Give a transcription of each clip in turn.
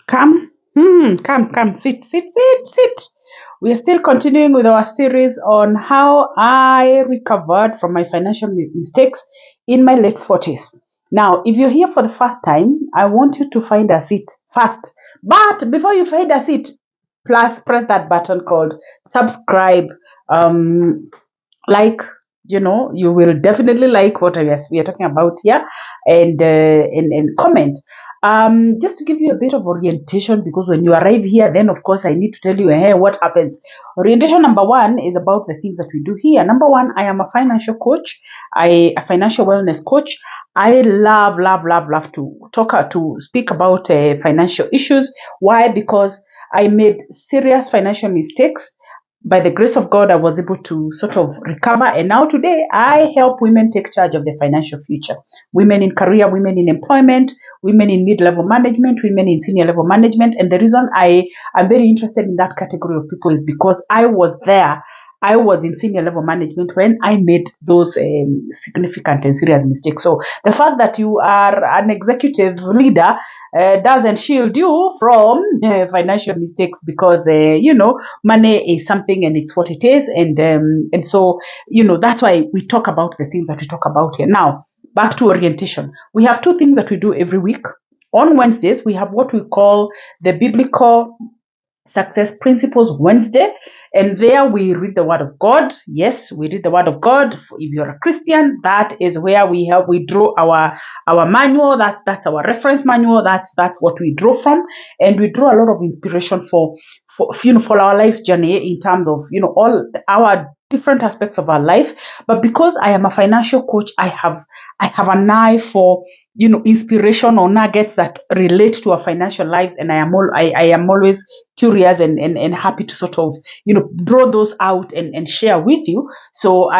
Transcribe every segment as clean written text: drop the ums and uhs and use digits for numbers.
Come, come, sit. We are still continuing with our series on how I recovered from my financial mistakes in my late 40s. Now, if you're here for the first time, I want you to find a seat fast. But before you find a seat, plus press that button called subscribe. Um, like, you will definitely like what we are talking about here, and comment. Just to give you a bit of orientation, because when you arrive here, then of course I need to tell you, hey, what happens. Orientation number one is about the things that we do here. Number one, I am a financial coach, a financial wellness coach. I love to speak about financial issues. Why? Because I made serious financial mistakes. By the grace of God, I was able to sort of recover. And now today, I help women take charge of their financial future. Women in career, women in employment, women in mid-level management, women in senior level management. And the reason I am very interested in that category of people is because I was there. I was in senior level management when I made those significant and serious mistakes. So the fact that you are an executive leader doesn't shield you from financial mistakes, because money is something and it's what it is, and so that's why we talk about the things that we talk about here. Now, back to orientation. We have two things that we do every week. On Wednesdays, we have what we call the Biblical Success Principles Wednesday, and there we read the Word of God. Yes, we read the Word of God. If you're a Christian, that is where we draw our manual. That's our reference manual. That's what we draw from, and we draw a lot of inspiration for our life's journey in terms of all our different aspects of our life. But because I am a financial coach, I have an eye for inspiration or nuggets that relate to our financial lives, and I am always curious and happy to sort of draw those out and share with you. So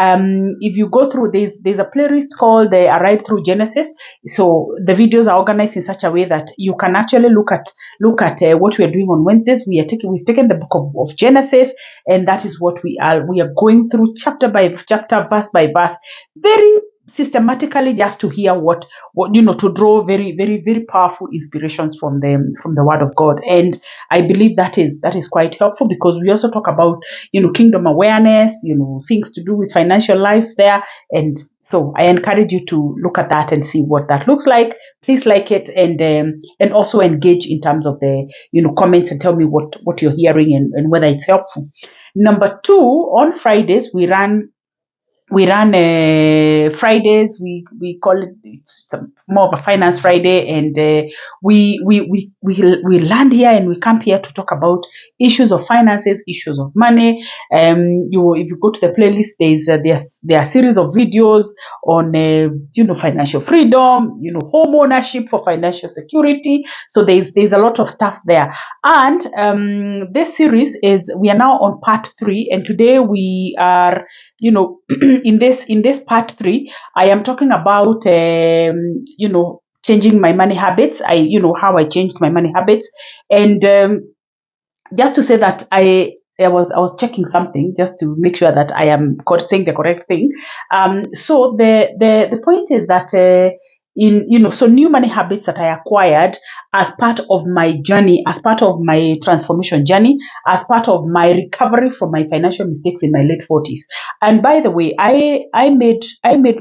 if you go through, there's a playlist called A Ride Through Genesis. So the videos are organized in such a way that you can actually look at what we are doing on Wednesdays. We've taken the book of Genesis, and that is what we are going through chapter by chapter, verse by verse, very systematically, just to hear what to draw very, very, very powerful inspirations from the Word of God. And I believe that is quite helpful, because we also talk about kingdom awareness, things to do with financial lives there. And so I encourage you to look at that and see what that looks like. Please like it, and also engage in terms of the comments, and tell me what you're hearing, and whether it's helpful. Number two, on Fridays we run Fridays. We call it, it's more of a finance Friday, and we land here and we come here to talk about issues of finances, issues of money. If you go to the playlist, there are a series of videos on financial freedom, home ownership for financial security. So there's a lot of stuff there. And this series we are now on part 3, and today we are in this part 3, I am talking about changing my money habits. How I changed my money habits. And just to say that I was checking something just to make sure that I am saying the correct thing. So the point is that so new money habits that I acquired as part of my journey, as part of my transformation journey, as part of my recovery from my financial mistakes in my late 40s. And by the way, I made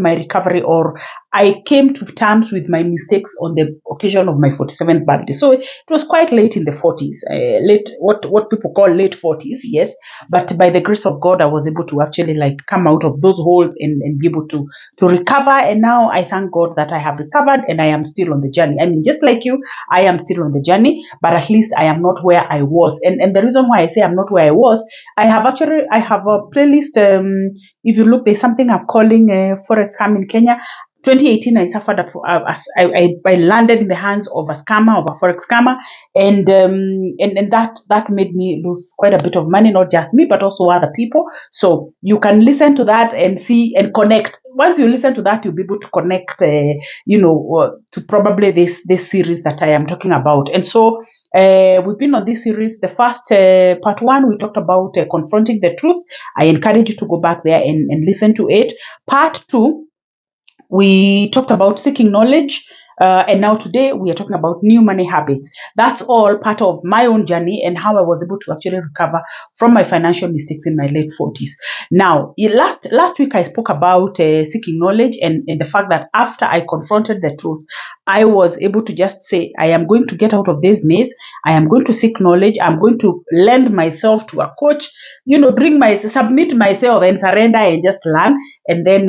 my recovery, or I came to terms with my mistakes on the occasion of my 47th birthday. So it was quite late in the 40s, late what people call late 40s, yes. But by the grace of God, I was able to actually come out of those holes and be able to recover. And now I thank God that I have recovered, and I am still on the journey. I mean, just like you, I am still on the journey, but at least I am not where I was. And the reason why I say I'm not where I was, I have a playlist. If you look, there's something I'm calling Forex Scam in Kenya. 2018, I suffered. I landed in the hands of a scammer, of a forex scammer, and that made me lose quite a bit of money. Not just me, but also other people. So you can listen to that and see and connect. Once you listen to that, you'll be able to connect, to probably this series that I am talking about. And so we've been on this series. The first part 1, we talked about confronting the truth. I encourage you to go back there and listen to it. Part 2, we talked about seeking knowledge. And now today we are talking about new money habits. That's all part of my own journey and how I was able to actually recover from my financial mistakes in my late 40s. Now, last week I spoke about seeking knowledge and the fact that after I confronted the truth, I was able to just say, I am going to get out of this maze. I am going to seek knowledge. I'm going to lend myself to a coach, submit myself and surrender and just learn, and then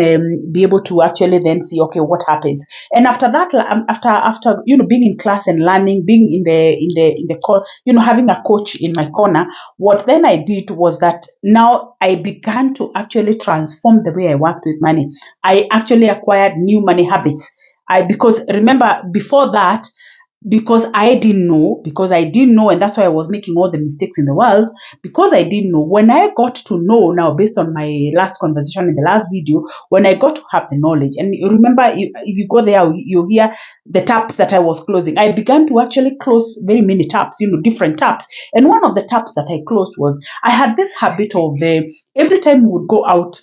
be able to actually then see, okay, what happens. And after that, after being in class and learning, being having a coach in my corner, what then I did was that now I began to actually transform the way I worked with money. I actually acquired new money habits. Because remember, before that, because I didn't know, and that's why I was making all the mistakes in the world, because I didn't know. When I got to know now, based on my last conversation in the last video, when I got to have the knowledge, and you remember, if you go there, you hear the taps that I was closing. I began to actually close very many taps, different taps. And one of the taps that I closed was, I had this habit of every time we would go out,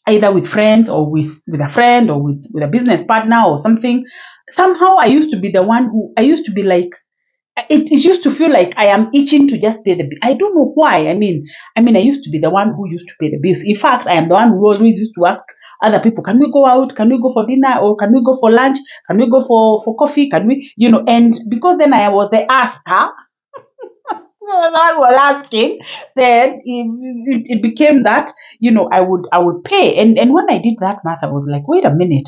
either with friends or with a friend or with a business partner or something, somehow I used to be the one who, I used to be like, it used to feel like I am itching to just pay the bill. I don't know why. I used to be the one who used to pay the bills. In fact, I am the one who always used to ask other people, can we go out? Can we go for dinner? Or can we go for lunch? Can we go for coffee? Can we, and because then I was the asker, I was asking, then it became that, I would pay. And when I did that math, I was like, wait a minute,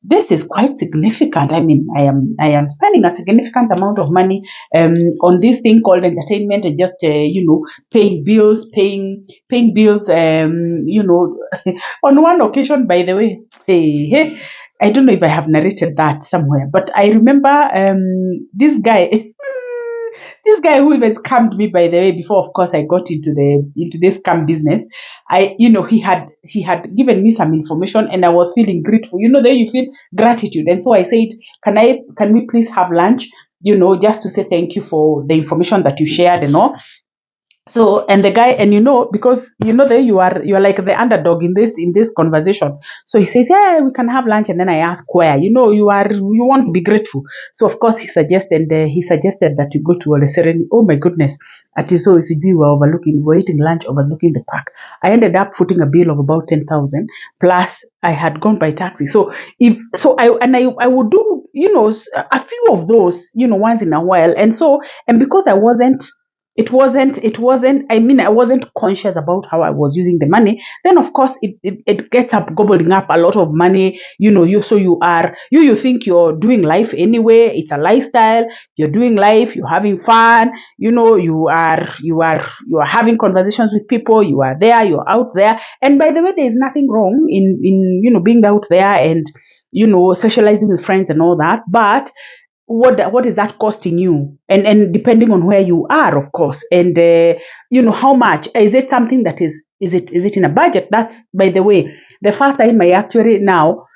this is quite significant. I am spending a significant amount of money on this thing called entertainment, and just paying bills. On one occasion, by the way, hey, I don't know if I have narrated that somewhere, but I remember this guy. This guy who even scammed me, by the way, before of course I got into this scam business. He had given me some information, and I was feeling grateful. There you feel gratitude. And so I said, can we please have lunch? Just to say thank you for the information that you shared and all. So, and the guy, and because there you are like the underdog in this conversation. So he says, yeah, we can have lunch. And then I ask where. You want to be grateful. So of course he suggested that you go to Ole Sereni. Oh my goodness. At so we were eating lunch overlooking the park. I ended up footing a bill of about 10,000, plus I had gone by taxi. So I would do a few of those once in a while. And because I wasn't conscious about how I was using the money. Then of course it gets up gobbling up a lot of money. You think you're doing life anyway. It's a lifestyle. You're doing life, you're having fun, you are having conversations with people, you are there, you're out there. And by the way, there is nothing wrong in being out there and socializing with friends and all that. But what is that costing you, and depending on where you are, of course, and how much is it, something that is it in a budget? That's, by the way, the first time I actually now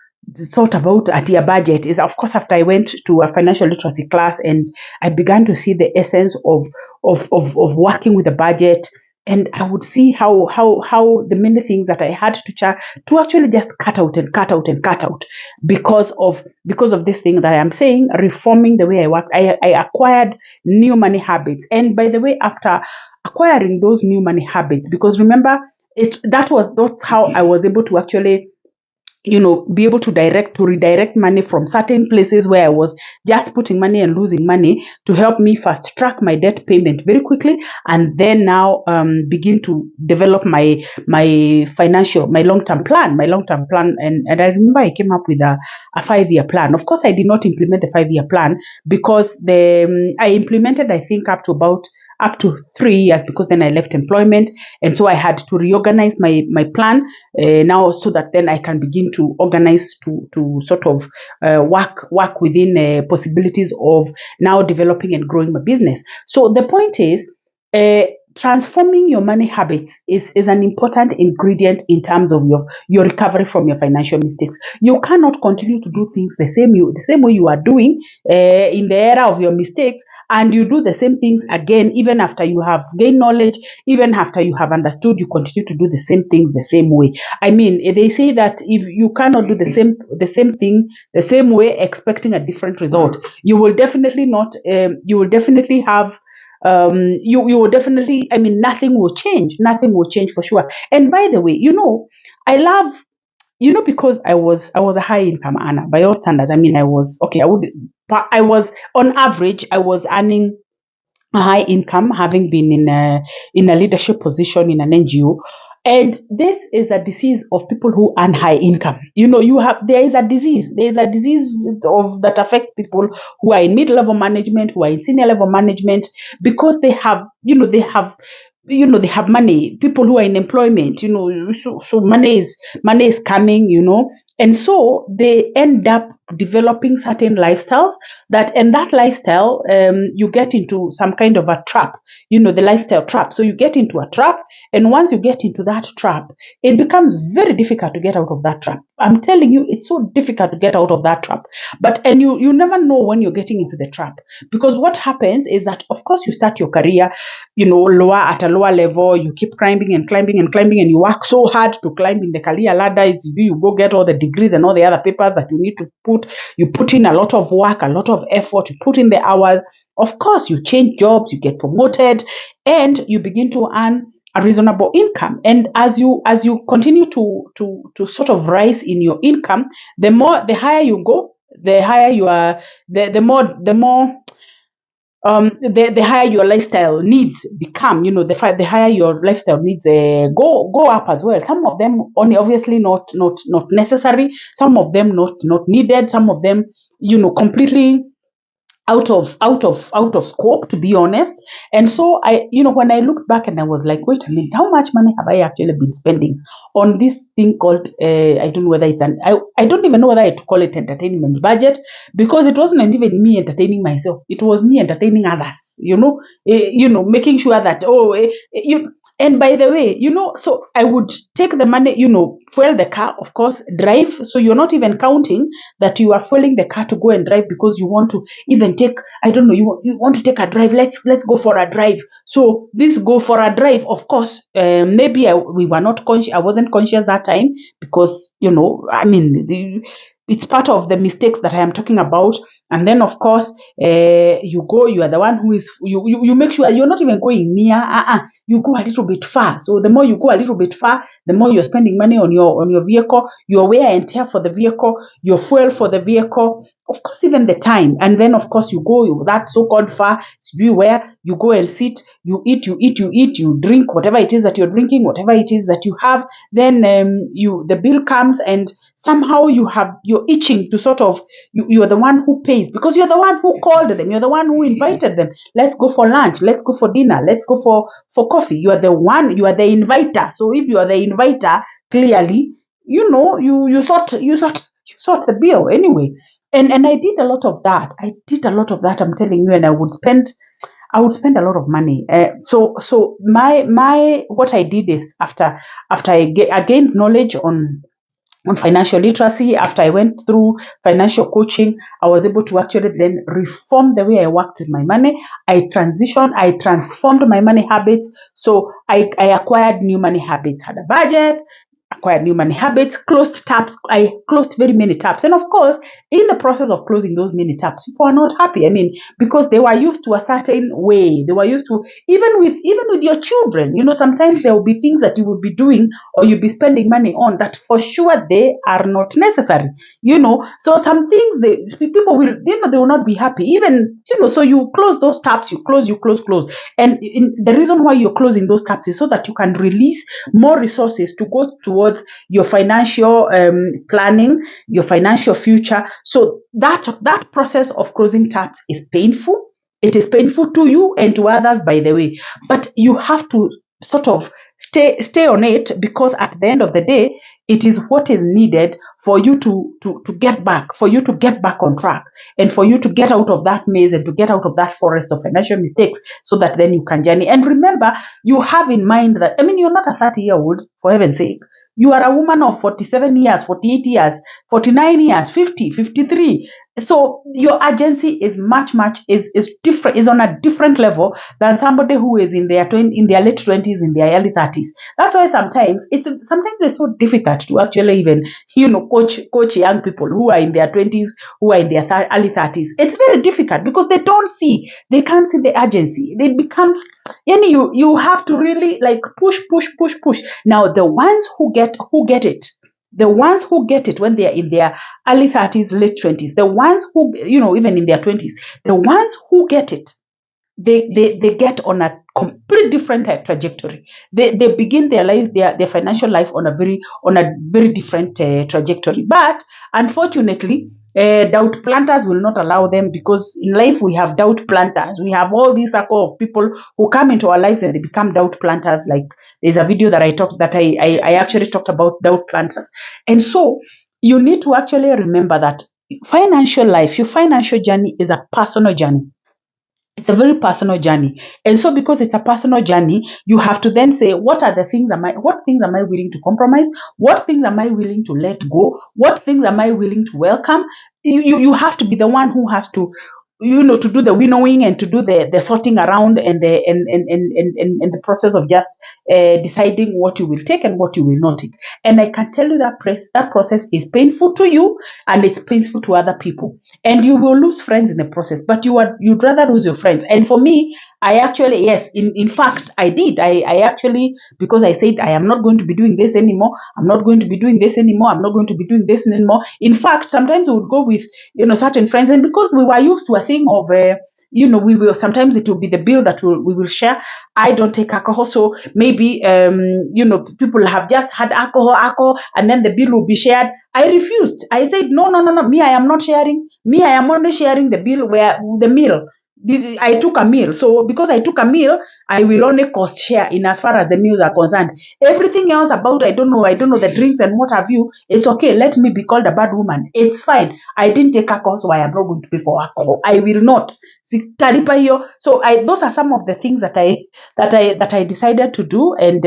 thought about at your budget is, of course, after I went to a financial literacy class, and I began to see the essence of working with a budget. And I would see how the many things that I had to actually just cut out and cut out and cut out, because of this thing that I am saying, reforming the way I work. I acquired new money habits. And by the way, after acquiring those new money habits, because remember, that's how I was able to actually be able to redirect money from certain places where I was just putting money and losing money, to help me fast track my debt payment very quickly, and then now begin to develop my long-term plan, and I remember I came up with a 5-year plan. Of course, I did not implement the 5-year plan, because I implemented, I think, up to 3 years, because then I left employment, and so I had to reorganize my plan now, so that then I can begin to organize to sort of work within possibilities of now developing and growing my business. So the point is, transforming your money habits is an important ingredient in terms of your recovery from your financial mistakes. You cannot continue to do things the same way you are doing in the era of your mistakes, and you do the same things again, even after you have gained knowledge, even after you have understood, you continue to do the same thing the same way. I mean, they say that if you cannot do the same thing the same way expecting a different result, you will definitely not you will definitely have you will definitely, I mean, nothing will change for sure. And by the way, I love, because I was a high income earner by all standards. I mean, I was okay. I was on average, I was earning a high income, having been in a leadership position in an NGO. And this is a disease of people who earn high income. There is a disease. There is a disease that affects people who are in mid-level management, who are in senior level management, because they have money. People who are in employment, so money is coming, and so they end up developing certain lifestyles, and that lifestyle, you get into some kind of a trap, the lifestyle trap. So you get into a trap, and once you get into that trap, it becomes very difficult to get out of that trap. I'm telling you, it's so difficult to get out of that trap. And you never know when you're getting into the trap, because what happens is that, of course, you start your career, at a lower level. You keep climbing and climbing and climbing, and you work so hard to climb in the career ladder. You go get all the degrees and all the other papers that you need to put. You put in a lot of work, a lot of effort. You put in the hours. Of course, you change jobs, you get promoted, and you begin to earn a reasonable income. And as you continue to sort of rise in your income, the higher you go, the higher you are, the higher your lifestyle needs become. The higher your lifestyle needs go up as well. Some of them only, obviously not necessary. Some of them not needed. Some of them, completely out of scope, to be honest. And so when I looked back, and I was like, wait a minute, how much money have I actually been spending on this thing called I don't know whether I don't even know whether I to call it entertainment budget, because it wasn't even me entertaining myself, it was me entertaining others, making sure that, and by the way, so I would take the money, fuel the car, of course, drive. So you're not even counting that you are fueling the car to go and drive, because you want to even take, I don't know, you want to take a drive. Let's go for a drive. So this go for a drive, of course, maybe we were not conscious. I wasn't conscious that time, because I mean, it's part of the mistakes that I am talking about. And then, of course, you are the one who is, you make sure you're not even going near, you go a little bit far. So the more you go a little bit far, the more you're spending money on your vehicle, your wear and tear for the vehicle, your fuel for the vehicle, of course, even the time. And then, of course, you go that so-called far, where you go and sit, you eat, you drink whatever it is that you're drinking, whatever it is that you have. Then the bill comes, and somehow you're itching to sort of, you're the one who pays, because you're the one who called them, you're the one who invited them. Let's go for lunch, let's go for dinner, let's go for coffee. You are the inviter. So if you are the inviter, clearly, you sort the bill anyway. And I did a lot of that. I'm telling you. And I would spend a lot of money. So my what I did is, after I gained knowledge on financial literacy, after I went through financial coaching, I was able to actually then reform the way I worked with my money. I transformed my money habits. So I acquired new money habits, had a budget, acquired new money habits, closed taps. I closed very many taps. And of course, in the process of closing those many taps, people are not happy. I mean, because they were used to a certain way. They were used to, even with your children, sometimes there will be things that you will be doing, or you'll be spending money on, that for sure they are not necessary. So some things, people will, they will not be happy. Even, so you close those taps, you close. And the reason why you're closing those taps is so that you can release more resources to go towards your financial planning, your financial future. So that process of closing taps is painful. It is painful to you and to others, by the way. But you have to sort of stay on it, because at the end of the day, it is what is needed for you to get back, on track, and for you to get out of that maze, and to get out of that forest of financial mistakes, so that then you can journey. And remember, you have in mind that, I mean, you're not a 30-year-old, for heaven's sake. You are a woman of 47 years, 48 years, 49 years, 50, 53. So your urgency is much is different, is on a different level than somebody who is in their in their late 20s, in their early 30s. That's why sometimes it's so difficult to actually even coach young people who are in their 20s, who are in their early 30s. It's very difficult because they can't see the urgency. It becomes, you have to really like push. Now the ones who get it, the ones who get it when they are in their early 30s, late 20s, the ones who, even in their 20s, the ones who get it, they get on a complete different trajectory. They begin their life, their financial life on a very different trajectory. But unfortunately, doubt planters will not allow them, because in life we have doubt planters. We have all these circle of people who come into our lives and they become doubt planters. Like there's a video that I actually talked about doubt planters. And so you need to actually remember that financial life, your financial journey is a personal journey. It's a very personal journey. And so because it's a personal journey, you have to then say, what things am I willing to compromise? What things am I willing to let go? What things am I willing to welcome? You have to be the one who has to, to do the winnowing and to do the sorting around, and the process of just deciding what you will take and what you will not take. And I can tell you that process is painful to you, and it's painful to other people, and you will lose friends in the process. But you'd rather lose your friends. And for me, I actually, yes, in fact I did. I actually, because I said I am not going to be doing this anymore. I'm not going to be doing this anymore. I'm not going to be doing this anymore. In fact, sometimes we would go with certain friends, and because we were used to a thing of we will, sometimes it will be the bill that we will share. I don't take alcohol, so maybe people have just had alcohol, and then the bill will be shared. I refused. I said, no. Me, I am not sharing. Me, I am only sharing the bill where the meal. I took a meal. So because I took a meal, I will only cost share in as far as the meals are concerned. Everything else about, I don't know the drinks and what have you. It's okay. Let me be called a bad woman. It's fine. I didn't take alcohol, so I am not going to pay for alcohol. I will not. So those are some of the things that I decided to do. And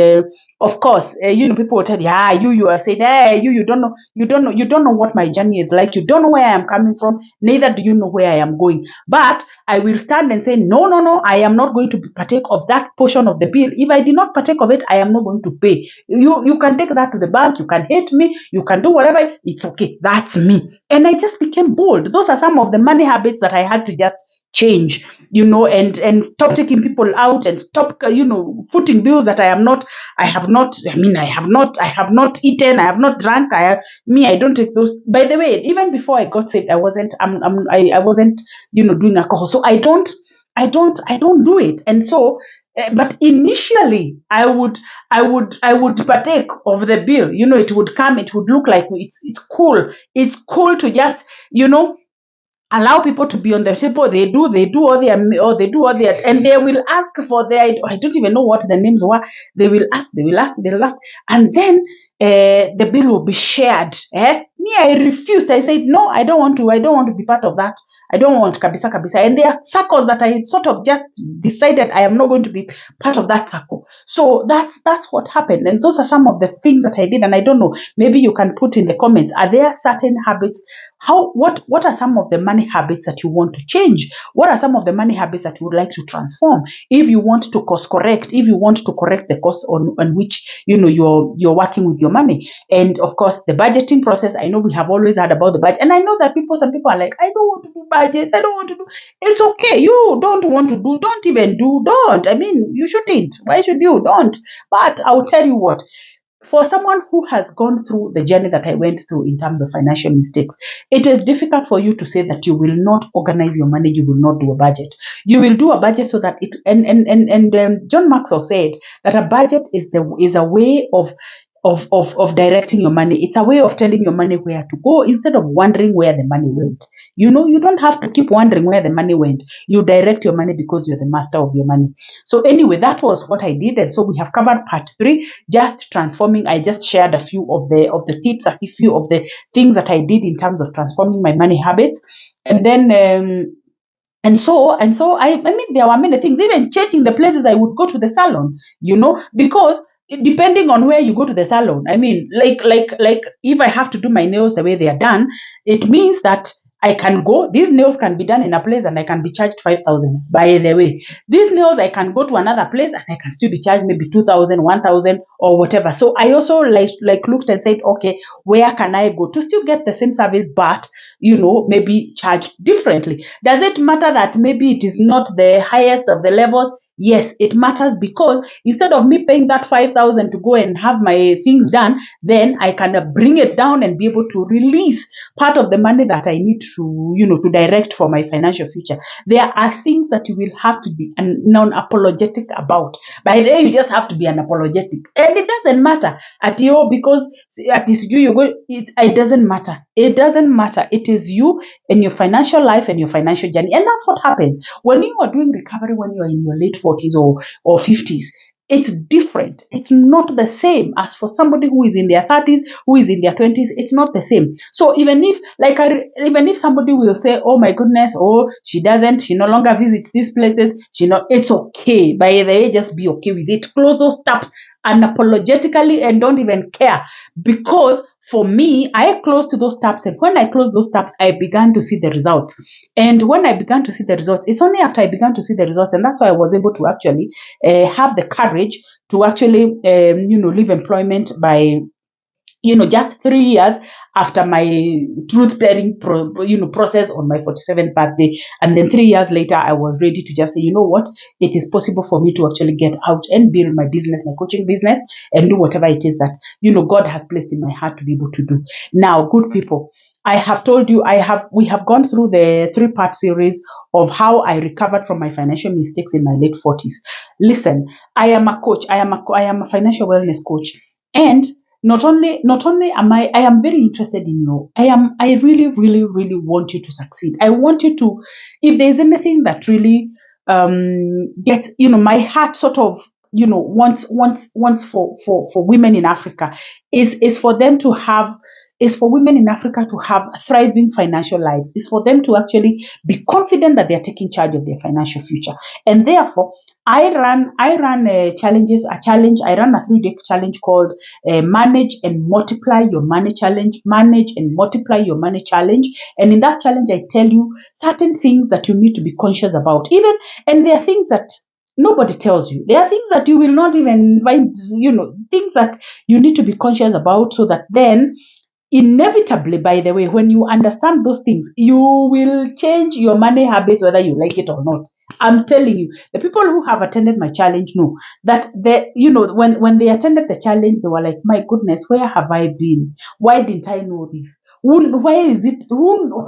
of course, people will tell you, you are saying, hey, you don't know what my journey is like. You don't know where I am coming from. Neither do you know where I am going. But I will stand and say, no, I am not going to partake of that portion of the bill. If I did not partake of it, I am not going to pay. You can take that to the bank. You can hate me. You can do whatever. It's okay. That's me. And I just became bold. Those are some of the money habits that I had to just change, and stop taking people out, and stop, footing bills that I have not eaten, I have not drunk. I don't take those. By the way, even before I got sick, I wasn't, I wasn't, doing alcohol. So I don't do it. And so, but initially I would partake of the bill. It would come, it would look like it's cool. It's cool to just, allow people to be on the table. They do all their, and they will ask for their, I don't even know what the names were. They will ask, and then the bill will be shared. Me, I refused. I said, no, I don't want to be part of that. I don't want kabisa kabisa. And there are circles that I sort of just decided I am not going to be part of that circle. So that's what happened. And those are some of the things that I did. And I don't know, maybe you can put in the comments, are there certain habits? What are some of the money habits that you want to change? What are some of the money habits that you would like to transform? If you want to course correct, if you want to correct the course on which you're working with your money. And of course, the budgeting process, I know we have always heard about the budget. And I know that some people are like, I don't want to do budgets, I don't want to do. It's okay. You don't want to do, don't even do, don't. I mean, you shouldn't. Why should you? Don't. But I'll tell you what, for someone who has gone through the journey that I went through in terms of financial mistakes, it is difficult for you to say that you will not organize your money, you will not do a budget. You will do a budget so that it, and John Maxwell said that a budget is a way of directing your money. It's a way of telling your money where to go instead of wondering where the money went. You don't have to keep wondering where the money went. You direct your money because you're the master of your money. So anyway, that was what I did. And so we have covered part 3, just transforming. I just shared a few of the tips, a few of the things that I did in terms of transforming my money habits. And then and so I mean, there were many things, even changing the places I would go to the salon, because depending on where you go to the salon, I mean, like if I have to do my nails the way they are done, it means that I can go, these nails can be done in a place and I can be charged 5,000. By the way, these nails I can go to another place and I can still be charged maybe 2,000, 1,000 or whatever. So I also like looked and said, okay, where can I go to still get the same service, but maybe charged differently? Does it matter that maybe it is not the highest of the levels? Yes, it matters, because instead of me paying that 5,000 to go and have my things done, then I can bring it down and be able to release part of the money that I need to direct for my financial future. There are things that you will have to be non-apologetic about. By the way, you just have to be unapologetic, and it doesn't matter at you, because at least you go. It doesn't matter. It doesn't matter. It is you and your financial life and your financial journey, and that's what happens when you are doing recovery when you are in your late 40s or 50s. It's different. It's not the same as for somebody who is in their 30s, who is in their 20s. It's not the same. So even if somebody will say, oh my goodness, oh, she no longer visits these places, it's okay. By the way, just be okay with it. Close those tabs unapologetically and don't even care, because for me, I closed those tabs, and when I closed those tabs, I began to see the results. And when I began to see the results, it's only after I began to see the results, and that's why I was able to actually have the courage to actually leave employment by just 3 years after my truth-telling process on my 47th birthday. And then 3 years later, I was ready to just say, you know what, it is possible for me to actually get out and build my business, my coaching business, and do whatever it is that, God has placed in my heart to be able to do. Now, good people, I have told you, we have gone through the 3-part series of how I recovered from my financial mistakes in my late 40s. Listen, I am a coach. I am a financial wellness coach. And not only am I am very interested in you. I really, really, really want you to succeed. I want you to, if there's anything that really gets, my heart sort of, wants for women in Africa is for them to have, is for women in Africa to have thriving financial lives, is for them to actually be confident that they are taking charge of their financial future. And therefore, I run a challenge. I run a 3-day challenge called Manage and Multiply Your Money Challenge. Manage and Multiply Your Money Challenge. And in that challenge, I tell you certain things that you need to be conscious about. And there are things that nobody tells you. There are things that you will not even find, things that you need to be conscious about, so that then inevitably, by the way, when you understand those things, you will change your money habits whether you like it or not. I'm telling you, the people who have attended my challenge know that when they attended the challenge, they were like, my goodness, where have I been? Why didn't I know this? Why is it?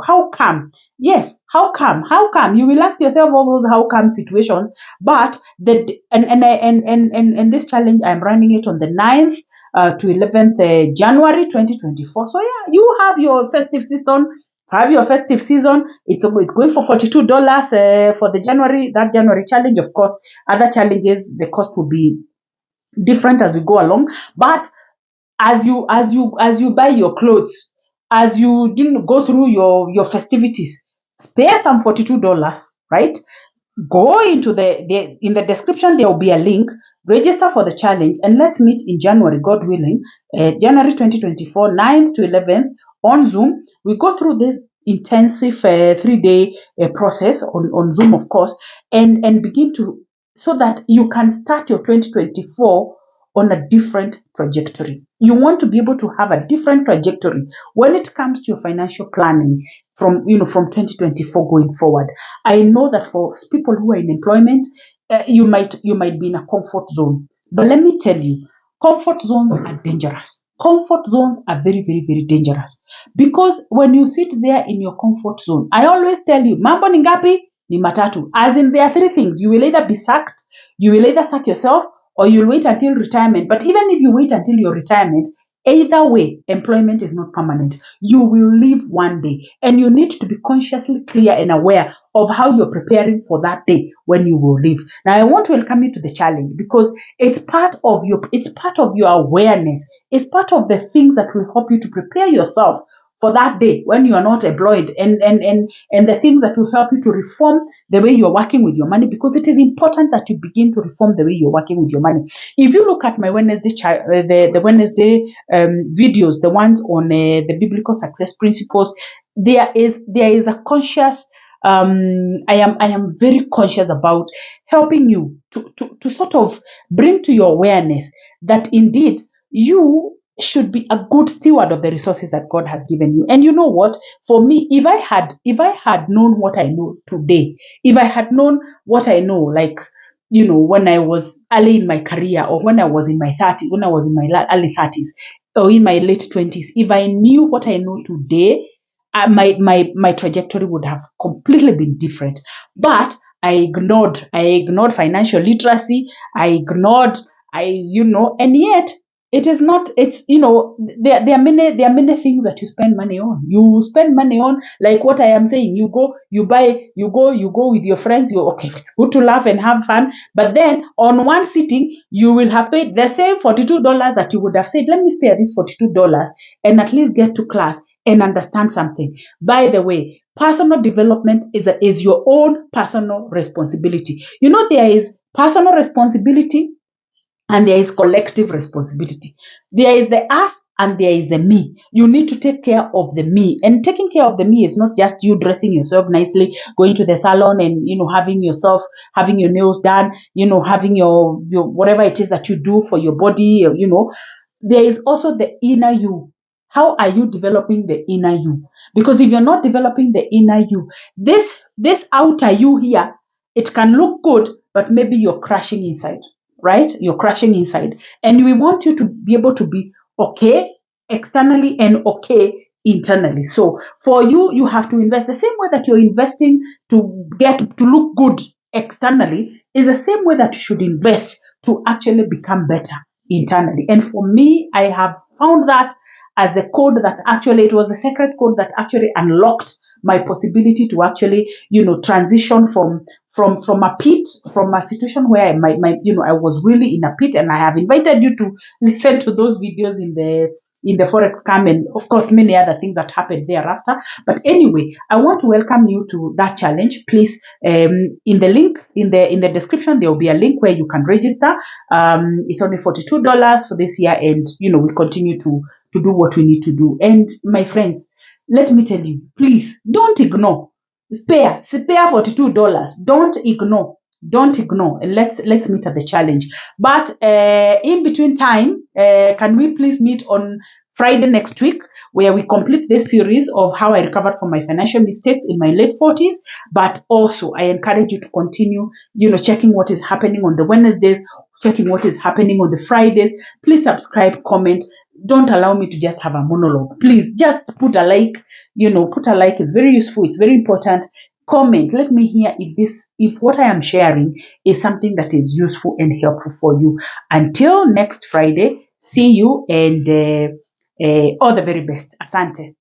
How come? Yes, how come? How come? You will ask yourself all those how come situations. But this challenge, I'm running it on the 9th to 11th January 2024. So yeah, you have your festive season. It's going for $42 for that January challenge. Of course, other challenges, the cost will be different as we go along. But as you buy your clothes, as you go through your festivities, spare some $42, right? Go into in the description, there will be a link. Register for the challenge, and let's meet in January, God willing, January 2024, 9th to 11th on Zoom. We go through this intensive 3-day process on Zoom, of course, and begin to, so that you can start your 2024 on a different trajectory. You want to be able to have a different trajectory when it comes to your financial planning from 2024 going forward. I know that for people who are in employment, you might be in a comfort zone. But let me tell you, comfort zones are dangerous. Comfort zones are very, very, very dangerous. Because when you sit there in your comfort zone, I always tell you, mambo ni ngapi? Ni matatu. As in, there are 3 things. You will either be sacked, you will either sack yourself, or you'll wait until retirement. But even if you wait until your retirement, either way, employment is not permanent. You will leave one day, and you need to be consciously clear and aware of how you're preparing for that day when you will leave. Now, I want to welcome you to the challenge, because it's part of your awareness. It's part of the things that will help you to prepare yourself for that day when you are not employed, and the things that will help you to reform the way you're working with your money, because it is important that you begin to reform the way you're working with your money. If you look at my Wednesday the Wednesday videos, the ones on the biblical success principles, there is a conscious, I am very conscious about helping you to sort of bring to your awareness that indeed you should be a good steward of the resources that God has given you. And you know what? For me, if I had known what I know today, if I had known what I know, like, when I was early in my career, or when I was in my 30s, when I was in my early 30s, or in my late 20s, if I knew what I know today, my trajectory would have completely been different. But I ignored financial literacy. I ignored and yet it is not. It's there are many things that you spend money on. You spend money on, like what I am saying. You go, you buy, you go with your friends. You Okay, it's good to laugh and have fun, but then on one sitting you will have paid the same $42 that you would have said, let me spare this $42 and at least get to class and understand something. By the way, personal development is your own personal responsibility. There is personal responsibility and there is collective responsibility. There is the us and there is a me. You need to take care of the me. And taking care of the me is not just you dressing yourself nicely, going to the salon and having your nails done, having your whatever it is that you do for your body. There is also the inner you. How are you developing the inner you? Because if you're not developing the inner you, this outer you here, it can look good, but maybe you're crashing inside, right? You're crashing inside. And we want you to be able to be okay externally and okay internally. So for you, you have to invest the same way that you're investing to look good externally, is the same way that you should invest to actually become better internally. And for me, I have found that as the code that actually, it was the secret code that actually unlocked my possibility to actually, transition from a pit, from a situation where I was really in a pit. And I have invited you to listen to those videos in the forex scam, and of course many other things that happened thereafter. But anyway, I want to welcome you to that challenge. Please, in the link in the description, there will be a link where you can register. It's only $42 for this year, and we continue to do what we need to do. And my friends, let me tell you, please don't ignore. Spare $42. Don't ignore, and let's meet at the challenge. But in between time, can we please meet on Friday next week, where we complete this series of how I recovered from my financial mistakes in my late 40s. But also, I encourage you to continue, checking what is happening on the Wednesdays, checking what is happening on the Fridays. Please subscribe, comment. Don't allow me to just have a monologue. Please just put a like. Put a like. Is very useful. It's very important. Comment. Let me hear if what I am sharing is something that is useful and helpful for you. Until next Friday, see you, and all the very best. Asante.